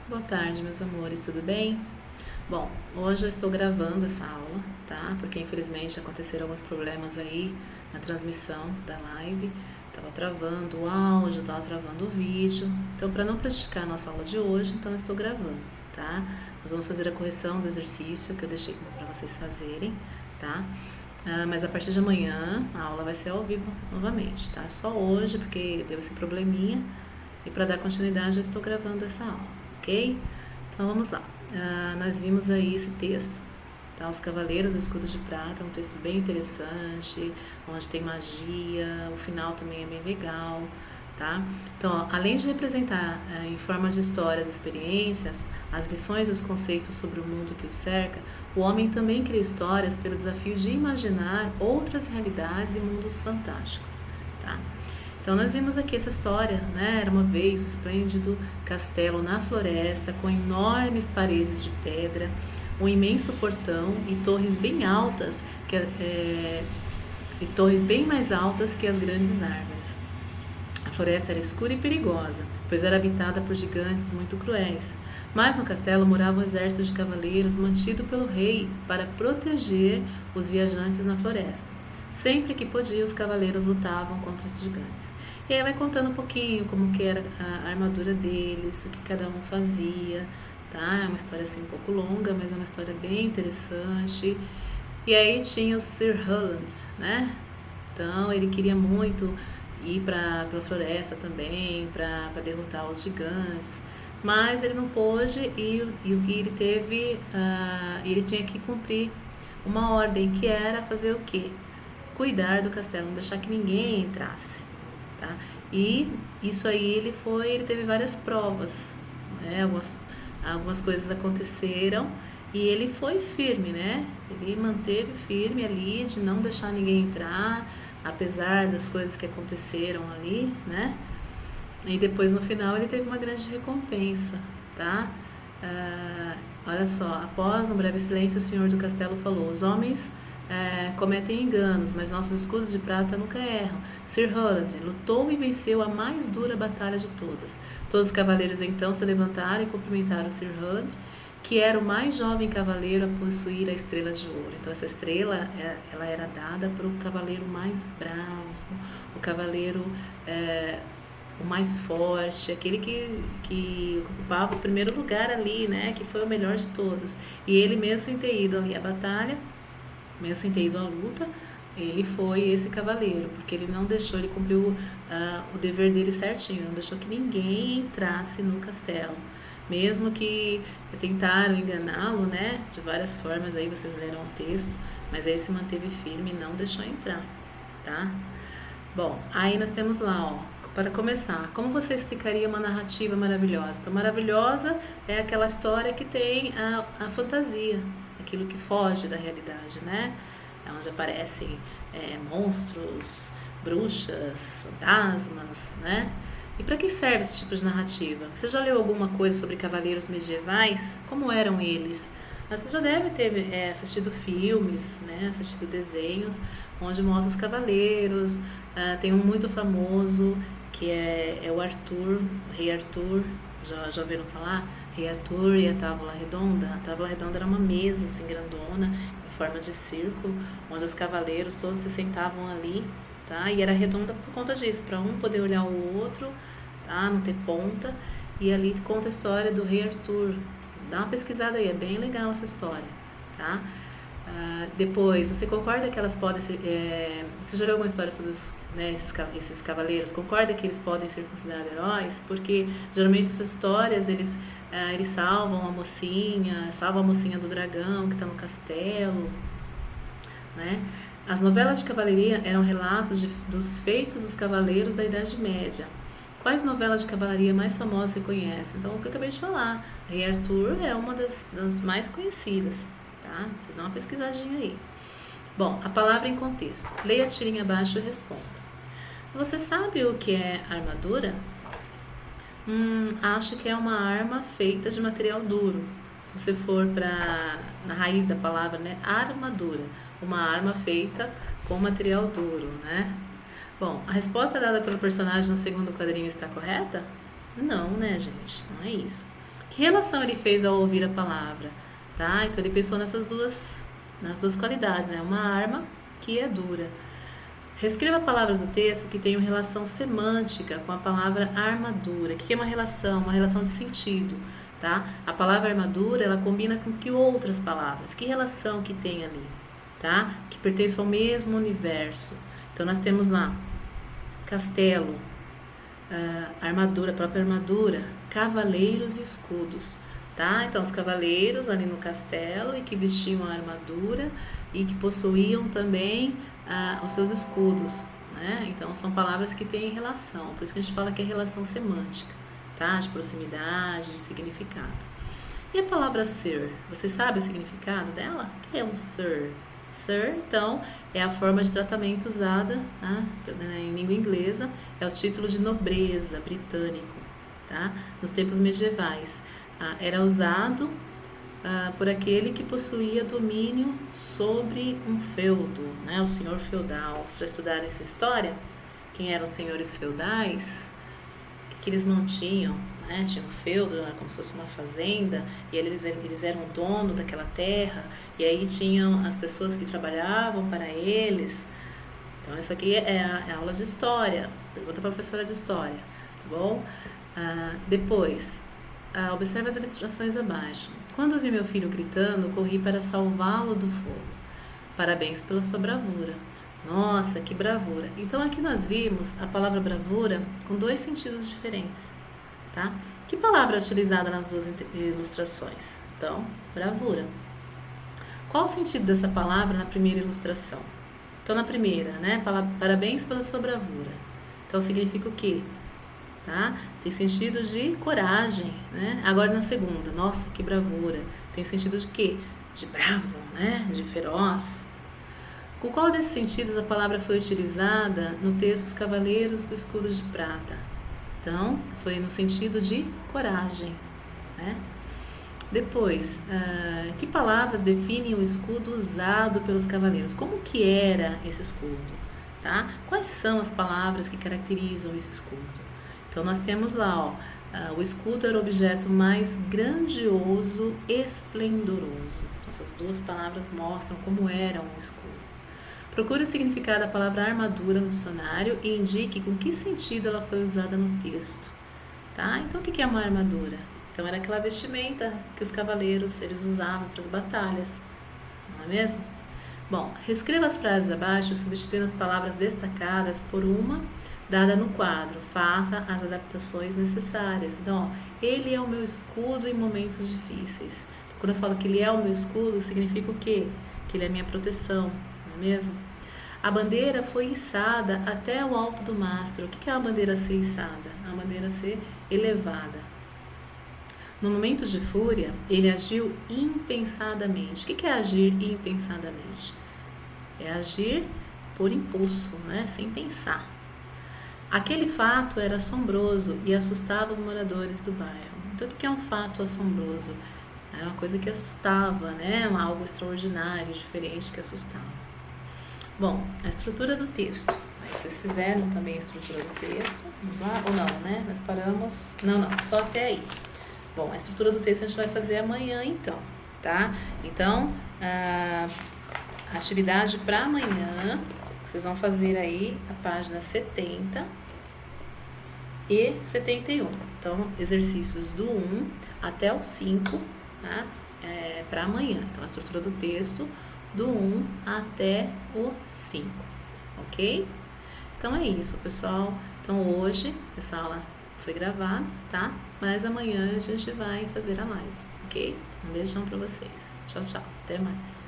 Boa tarde, meus amores, tudo bem? Bom, hoje eu estou gravando essa aula, tá? Porque infelizmente aconteceram alguns problemas aí na transmissão da live. Tava travando o áudio, tava travando o vídeo. Então, para não prejudicar a nossa aula de hoje, então eu estou gravando, tá? Nós vamos fazer a correção do exercício que eu deixei para vocês fazerem, tá? Mas a partir de amanhã a aula vai ser ao vivo novamente, tá? Só hoje, porque deu esse probleminha. E para dar continuidade, eu estou gravando essa aula, ok? Então vamos lá. Nós vimos aí esse texto, tá? Os Cavaleiros do Escudo de Prata, um texto bem interessante, onde tem magia, o final também é bem legal, tá? Então, ó, além de representar em forma de histórias, experiências, as lições e os conceitos sobre o mundo que o cerca, o homem também cria histórias pelo desafio de imaginar outras realidades e mundos fantásticos, tá? Então nós vimos aqui essa história, né? Era uma vez um esplêndido castelo na floresta com enormes paredes de pedra, um imenso portão e torres bem altas e torres bem mais altas que as grandes árvores. A floresta era escura e perigosa, pois era habitada por gigantes muito cruéis. Mas no castelo morava um exército de cavaleiros mantido pelo rei para proteger os viajantes na floresta. Sempre que podia, os cavaleiros lutavam contra os gigantes. E aí vai contando um pouquinho como que era a armadura deles, o que cada um fazia, tá? É uma história assim um pouco longa, mas é uma história bem interessante. E aí tinha o Sir Roland, né? Então ele queria muito ir para a floresta também, para derrotar os gigantes, mas ele não pôde e o que ele teve, ele tinha que cumprir uma ordem que era fazer o quê? Cuidar do castelo, não deixar que ninguém entrasse, tá? E isso aí ele teve várias provas, né? Algumas coisas aconteceram e ele foi firme, né? Ele manteve firme ali de não deixar ninguém entrar, apesar das coisas que aconteceram ali, né? E depois no final ele teve uma grande recompensa, tá? Olha só, após um breve silêncio, o senhor do castelo falou: os homens cometem enganos, mas nossos escudos de prata nunca erram. Sir Roland lutou e venceu a mais dura batalha de todas. Todos os cavaleiros então se levantaram e cumprimentaram Sir Roland, que era o mais jovem cavaleiro a possuir a estrela de ouro. Então essa estrela ela era dada para o cavaleiro mais bravo, o cavaleiro o mais forte, aquele que ocupava o primeiro lugar ali, né, que foi o melhor de todos. E ele mesmo sem ter ido ali à batalha, mesmo sem ter ido à luta, ele foi esse cavaleiro, porque ele não deixou, ele cumpriu o dever dele certinho, não deixou que ninguém entrasse no castelo. Mesmo que tentaram enganá-lo, né, de várias formas, aí vocês leram o texto, mas aí se manteve firme e não deixou entrar, tá? Bom, aí nós temos lá, ó, para começar, como você explicaria uma narrativa maravilhosa? Então, maravilhosa é aquela história que tem a fantasia, aquilo que foge da realidade, né? É onde aparecem monstros, bruxas, fantasmas, né? E para que serve esse tipo de narrativa? Você já leu alguma coisa sobre cavaleiros medievais? Como eram eles? Você já deve ter assistido filmes, né? Assistido desenhos onde mostra os cavaleiros. Tem um muito famoso que é o Arthur, o Rei Arthur. Já ouviram falar? Rei Arthur e a Távola Redonda. A Távola Redonda era uma mesa assim grandona, em forma de círculo, onde os cavaleiros todos se sentavam ali, tá? E era redonda por conta disso, para um poder olhar o outro, tá? Não ter ponta. E ali conta a história do Rei Arthur. Dá uma pesquisada aí, é bem legal essa história, tá? Depois, você concorda que elas podem ser... você já leu alguma história sobre esses cavaleiros? Concorda que eles podem ser considerados heróis? Porque, geralmente, essas histórias, eles salvam a mocinha do dragão que está no castelo, né? As novelas de cavalaria eram relatos dos feitos dos cavaleiros da Idade Média. Quais novelas de cavalaria mais famosas você conhece? Então, o que eu acabei de falar, Rei Arthur é uma das mais conhecidas, tá? Vocês dão uma pesquisadinha aí. Bom, a palavra em contexto. Leia a tirinha abaixo e responda. Você sabe o que é armadura? Acho que é uma arma feita de material duro. Se você for na raiz da palavra, né? Armadura. Uma arma feita com material duro, né? Bom, a resposta dada pelo personagem no segundo quadrinho está correta? Não, né, gente? Não é isso. Que relação ele fez ao ouvir a palavra? Tá? Então ele pensou nas duas qualidades, né? Uma arma que é dura. Reescreva palavras do texto que tenham relação semântica com a palavra armadura. O que é uma relação? Uma relação de sentido, tá? A palavra armadura, ela combina com que outras palavras? Que relação que tem ali, tá? Que pertence ao mesmo universo. Então, nós temos lá castelo, armadura, própria armadura, cavaleiros e escudos, tá? Então, os cavaleiros ali no castelo e que vestiam a armadura e que possuíam também os seus escudos, né? Então, são palavras que têm relação, por isso que a gente fala que é relação semântica, tá? De proximidade, de significado. E a palavra ser, você sabe o significado dela? O que é um sir? Sir, então, é a forma de tratamento usada, né, em língua inglesa, é o título de nobreza britânico, tá? Nos tempos medievais. Era usado por aquele que possuía domínio sobre um feudo, né? O senhor feudal. Vocês já estudaram essa história? Quem eram os senhores feudais? O que eles mantinham? Né? Tinha um feudo, como se fosse uma fazenda, e eles eram o dono daquela terra, e aí tinham as pessoas que trabalhavam para eles. Então, isso aqui é a aula de história. Pergunta para a professora de história, tá bom? Depois, observe as ilustrações abaixo. Quando vi meu filho gritando, corri para salvá-lo do fogo. Parabéns pela sua bravura. Nossa, que bravura! Então, aqui nós vimos a palavra bravura com dois sentidos diferentes. Tá? Que palavra é utilizada nas duas ilustrações? Então, bravura. Qual o sentido dessa palavra na primeira ilustração? Então, na primeira, né? Parabéns pela sua bravura. Então, significa o quê? Tá? Tem sentido de coragem, né? Agora, na segunda, nossa, que bravura. Tem sentido de quê? De bravo, né? De feroz. Com qual desses sentidos a palavra foi utilizada no texto Os Cavaleiros do Escudo de Prata? Então, foi no sentido de coragem, né? Depois, que palavras definem o escudo usado pelos cavaleiros? Como que era esse escudo? Tá? Quais são as palavras que caracterizam esse escudo? Então, nós temos lá, o escudo era o objeto mais grandioso, esplendoroso. Então, essas duas palavras mostram como era um escudo. Procure o significado da palavra armadura no dicionário e indique com que sentido ela foi usada no texto. Tá? Então, o que é uma armadura? Então, era aquela vestimenta que os cavaleiros eles usavam para as batalhas, não é mesmo? Bom, reescreva as frases abaixo, substituindo as palavras destacadas por uma dada no quadro. Faça as adaptações necessárias. Então, ele é o meu escudo em momentos difíceis. Então, quando eu falo que ele é o meu escudo, significa o quê? Que ele é a minha proteção, não é mesmo? A bandeira foi içada até o alto do mastro. O que é a bandeira ser içada? A bandeira ser elevada. No momento de fúria, ele agiu impensadamente. O que é agir impensadamente? É agir por impulso, né? Sem pensar. Aquele fato era assombroso e assustava os moradores do bairro. Então, o que é um fato assombroso? Era uma coisa que assustava, né? Algo extraordinário, diferente que assustava. Bom, a estrutura do texto. Aí vocês fizeram também a estrutura do texto. Vamos lá? Ou não, né? Nós paramos... Não, só até aí. Bom, a estrutura do texto a gente vai fazer amanhã, então, tá? Então, a atividade para amanhã, vocês vão fazer aí a página 70 e 71. Então, exercícios do 1 até o 5, tá? Para amanhã. Então, a estrutura do texto do 1 até o 5, ok? Então, é isso, pessoal. Então, hoje, essa aula foi gravada, tá? Mas amanhã a gente vai fazer a live, ok? Um beijão para vocês. Tchau, tchau. Até mais.